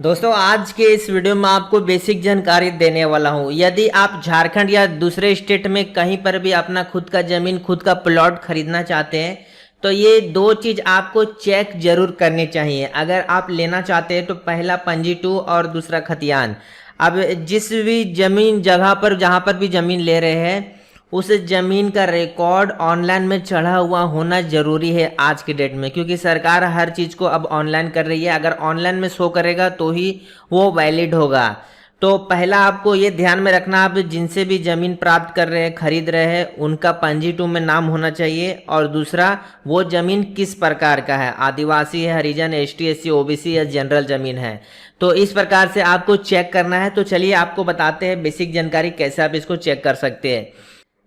दोस्तों आज के इस वीडियो में आपको बेसिक जानकारी देने वाला हूँ। यदि आप झारखंड या दूसरे स्टेट में कहीं पर भी अपना खुद का ज़मीन खुद का प्लॉट खरीदना चाहते हैं तो ये दो चीज़ आपको चेक जरूर करनी चाहिए। अगर आप लेना चाहते हैं तो पहला पंजी 2 और दूसरा खतियान। अब जिस भी ज़मीन जगह पर जहाँ पर भी ज़मीन ले रहे हैं उस ज़मीन का रिकॉर्ड ऑनलाइन में चढ़ा हुआ होना ज़रूरी है आज की डेट में, क्योंकि सरकार हर चीज़ को अब ऑनलाइन कर रही है। अगर ऑनलाइन में शो करेगा तो ही वो वैलिड होगा। तो पहला आपको ये ध्यान में रखना, आप जिनसे भी ज़मीन प्राप्त कर रहे हैं खरीद रहे हैं उनका पंजी 2 में नाम होना चाहिए। और दूसरा वो ज़मीन किस प्रकार का है, आदिवासी है, हरिजन, ST SC OBC या जनरल ज़मीन है। तो इस प्रकार से आपको चेक करना है। तो चलिए आपको बताते हैं बेसिक जानकारी कैसे आप इसको चेक कर सकते हैं।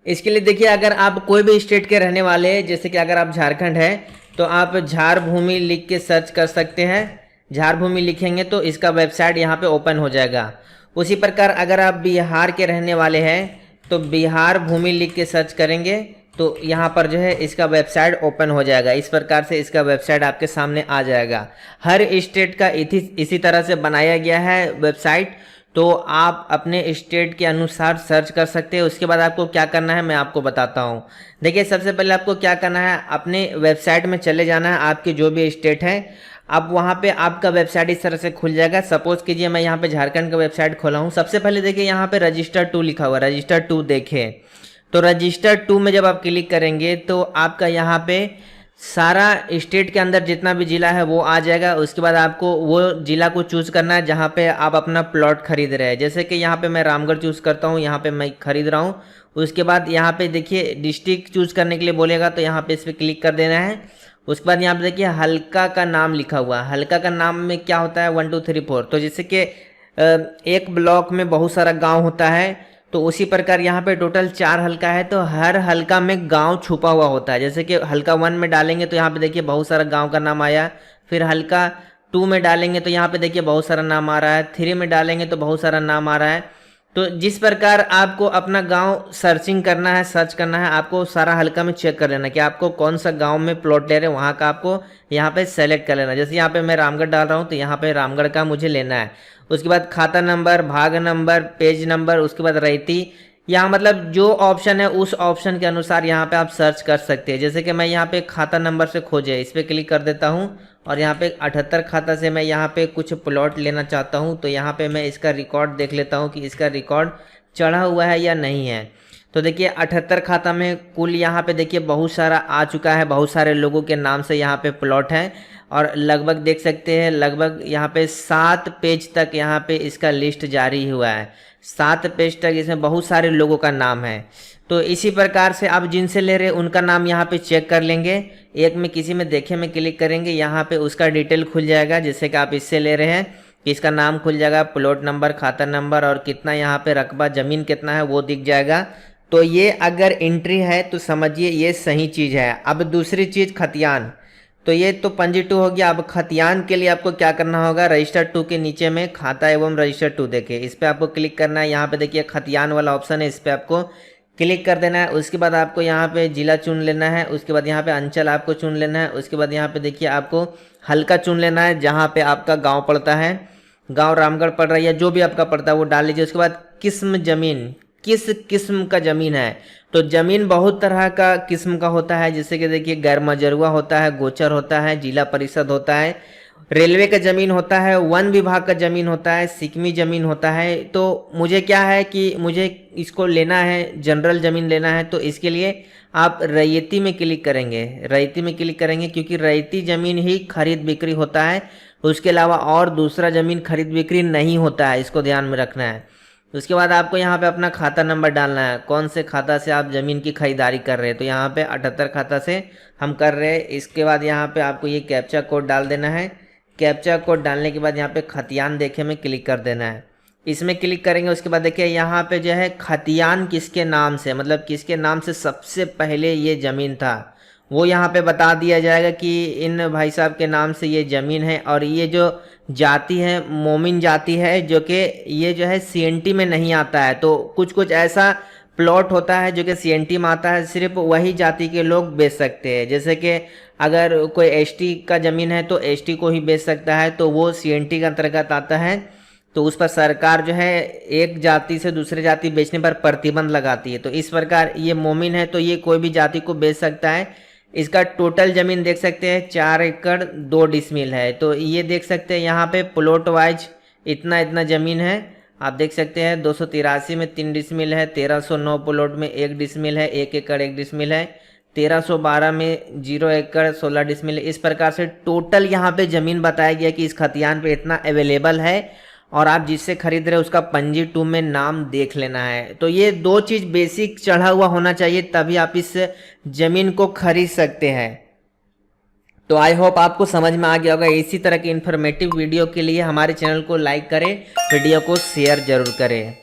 इसके लिए देखिए, अगर आप कोई भी स्टेट के रहने वाले हैं, जैसे कि अगर आप झारखंड है तो आप झार भूमि लिख के सर्च कर सकते हैं। झार भूमि लिखेंगे तो इसका वेबसाइट यहाँ पे ओपन हो जाएगा। उसी प्रकार अगर आप बिहार के रहने वाले हैं तो बिहार भूमि लिख के सर्च करेंगे तो यहाँ पर जो है इसका वेबसाइट ओपन हो जाएगा। इस प्रकार से इसका वेबसाइट आपके सामने आ जाएगा। हर स्टेट का इसी तरह से बनाया गया है वेबसाइट, तो आप अपने स्टेट के अनुसार सर्च कर सकते हैं। उसके बाद आपको क्या करना है मैं आपको बताता हूँ। देखिए, सबसे पहले आपको क्या करना है, अपने वेबसाइट में चले जाना है, आपके जो भी स्टेट है। अब वहाँ पे आपका वेबसाइट इस तरह से खुल जाएगा। सपोज कीजिए मैं यहाँ पे झारखंड का वेबसाइट खोला हूँ। सबसे पहले देखिए यहाँ पे रजिस्टर 2 लिखा हुआ है, रजिस्टर 2 देखें। तो रजिस्टर 2 में जब आप क्लिक करेंगे तो आपका यहाँ पे सारा स्टेट के अंदर जितना भी ज़िला है वो आ जाएगा। उसके बाद आपको वो ज़िला को चूज़ करना है जहाँ पे आप अपना प्लॉट खरीद रहे हैं। जैसे कि यहाँ पे मैं रामगढ़ चूज़ करता हूँ, यहाँ पे मैं खरीद रहा हूँ। उसके बाद यहाँ पे देखिए डिस्ट्रिक्ट चूज़ करने के लिए बोलेगा तो यहाँ पे इस पर क्लिक कर देना है। उसके बाद यहाँ पे देखिए हल्का का नाम लिखा हुआ है। हल्का का नाम में क्या होता है, 1 2 3 4। तो जैसे कि एक ब्लॉक में बहुत सारा गाँव होता है तो उसी प्रकार यहाँ पे टोटल 4 हल्का है, तो हर हल्का में गांव छुपा हुआ होता है। जैसे कि हल्का 1 में डालेंगे तो यहाँ पे देखिए बहुत सारा गांव का नाम आया। फिर हल्का 2 में डालेंगे तो यहाँ पे देखिए बहुत सारा नाम आ रहा है। 3 में डालेंगे तो बहुत सारा नाम आ रहा है। तो जिस प्रकार आपको अपना गांव सर्चिंग करना है, सर्च करना है, आपको सारा हल्का में चेक कर लेना कि आपको कौन सा गांव में प्लॉट ले रहे हैं, वहाँ का आपको यहाँ पे सेलेक्ट कर लेना। जैसे यहाँ पे मैं रामगढ़ डाल रहा हूँ तो यहाँ पे रामगढ़ का मुझे लेना है। उसके बाद खाता नंबर, भाग नंबर, पेज नंबर, उसके बाद रैती, यहाँ मतलब जो ऑप्शन है उस ऑप्शन के अनुसार यहाँ पे आप सर्च कर सकते हैं। जैसे कि मैं यहाँ पे खाता नंबर से खोजे, इस पर क्लिक कर देता हूँ और यहाँ पे 78 खाता से मैं यहाँ पे कुछ प्लॉट लेना चाहता हूँ। तो यहाँ पे मैं इसका रिकॉर्ड देख लेता हूँ कि इसका रिकॉर्ड चढ़ा हुआ है या नहीं है। तो देखिए 78 खाता में कुल यहाँ पे देखिए बहुत सारा आ चुका है, बहुत सारे लोगों के नाम से यहाँ पे प्लॉट है। और लगभग देख सकते हैं लगभग यहाँ पे 7 पेज तक यहाँ पे इसका लिस्ट जारी हुआ है। 7 पेज तक इसमें बहुत सारे लोगों का नाम है। तो इसी प्रकार से आप जिनसे ले रहे हैं उनका नाम यहाँ पे चेक कर लेंगे। एक में किसी में देखे में क्लिक करेंगे, यहाँ पे उसका डिटेल खुल जाएगा। जैसे कि आप इससे ले रहे हैं कि इसका नाम खुल जाएगा, प्लॉट नंबर, खाता नंबर और कितना यहाँ पे रकबा ज़मीन कितना है वो दिख जाएगा। तो ये अगर एंट्री है तो समझिए ये सही चीज़ है। अब दूसरी चीज़ खतियान, तो ये तो पंजी 2 हो गया। अब खतियान के लिए आपको क्या करना होगा, रजिस्टर 2 के नीचे में खाता एवं रजिस्टर 2 देखिए, इस पर आपको क्लिक करना है। यहाँ पे देखिए खतियान वाला ऑप्शन है, इस पर आपको क्लिक कर देना है। उसके बाद आपको यहाँ पे जिला चुन लेना है। उसके बाद यहाँ पे अंचल आपको चुन लेना है। उसके बाद यहाँ पे देखिए आपको हल्का चुन लेना है जहाँ पे आपका गाँव पड़ता है। गाँव रामगढ़ पड़ रहा है या जो भी आपका पड़ता है वो डाल लीजिए। उसके बाद किस्म ज़मीन, किस किस्म का ज़मीन है, तो ज़मीन बहुत तरह का किस्म का होता है। जैसे कि देखिए गैर मजरूआ होता है, गोचर होता है, जिला परिषद होता है, रेलवे का ज़मीन होता है, वन विभाग का ज़मीन होता है, सिकमी ज़मीन होता है। तो मुझे क्या है कि मुझे इसको लेना है, जनरल ज़मीन लेना है, तो इसके लिए आप रैयती में क्लिक करेंगे। रैयती में क्लिक करेंगे क्योंकि रैयती ज़मीन ही खरीद बिक्री होता है, उसके अलावा और दूसरा ज़मीन खरीद बिक्री नहीं होता है, इसको ध्यान में रखना है। उसके बाद आपको यहाँ पे अपना खाता नंबर डालना है, कौन से खाता से आप ज़मीन की खरीदारी कर रहे हैं। तो यहाँ पे 78 खाता से हम कर रहे हैं। इसके बाद यहाँ पे आपको ये कैप्चा कोड डाल देना है। कैप्चा कोड डालने के बाद यहाँ पे खतियान देखे में क्लिक कर देना है। इसमें क्लिक करेंगे उसके बाद देखिए यहाँ पे जो है खतियान किसके नाम से, मतलब किसके नाम से सबसे पहले ये ज़मीन था वो यहाँ पे बता दिया जाएगा कि इन भाई साहब के नाम से ये ज़मीन है। और ये जो जाति है मोमिन जाति है, जो कि ये जो है CNT में नहीं आता है। तो कुछ कुछ ऐसा प्लॉट होता है जो कि सीएनटी में आता है, सिर्फ वही जाति के लोग बेच सकते हैं। जैसे कि अगर कोई एसटी का ज़मीन है तो एसटी को ही बेच सकता है, तो वो सीएनटी के अंतर्गत आता है। तो उस पर सरकार जो है एक जाति से दूसरे जाति बेचने पर प्रतिबंध लगाती है। तो इस प्रकार ये मोमिन है तो ये कोई भी जाति को बेच सकता है। इसका टोटल ज़मीन देख सकते हैं 4 एकड़ 2 डिसमिल है। तो ये देख सकते हैं यहाँ पे प्लॉट वाइज इतना इतना ज़मीन है। आप देख सकते हैं 283 में 3 डिसमिल है, 1309 प्लॉट में 1 डिसमिल है, 1 एकड़ 1 डिसमिल है, 1312 में 0 एकड़ 16 डिसमिल। इस प्रकार से टोटल यहाँ पे ज़मीन बताया गया कि इस खतियान पे इतना अवेलेबल है, और आप जिससे खरीद रहे हो उसका पंजी 2 में नाम देख लेना है। तो ये 2 चीज़ बेसिक चढ़ा हुआ होना चाहिए, तभी आप इस ज़मीन को खरीद सकते हैं। तो आई होप आपको समझ में आ गया होगा। इसी तरह की इन्फॉर्मेटिव वीडियो के लिए हमारे चैनल को लाइक करें, वीडियो को शेयर जरूर करें।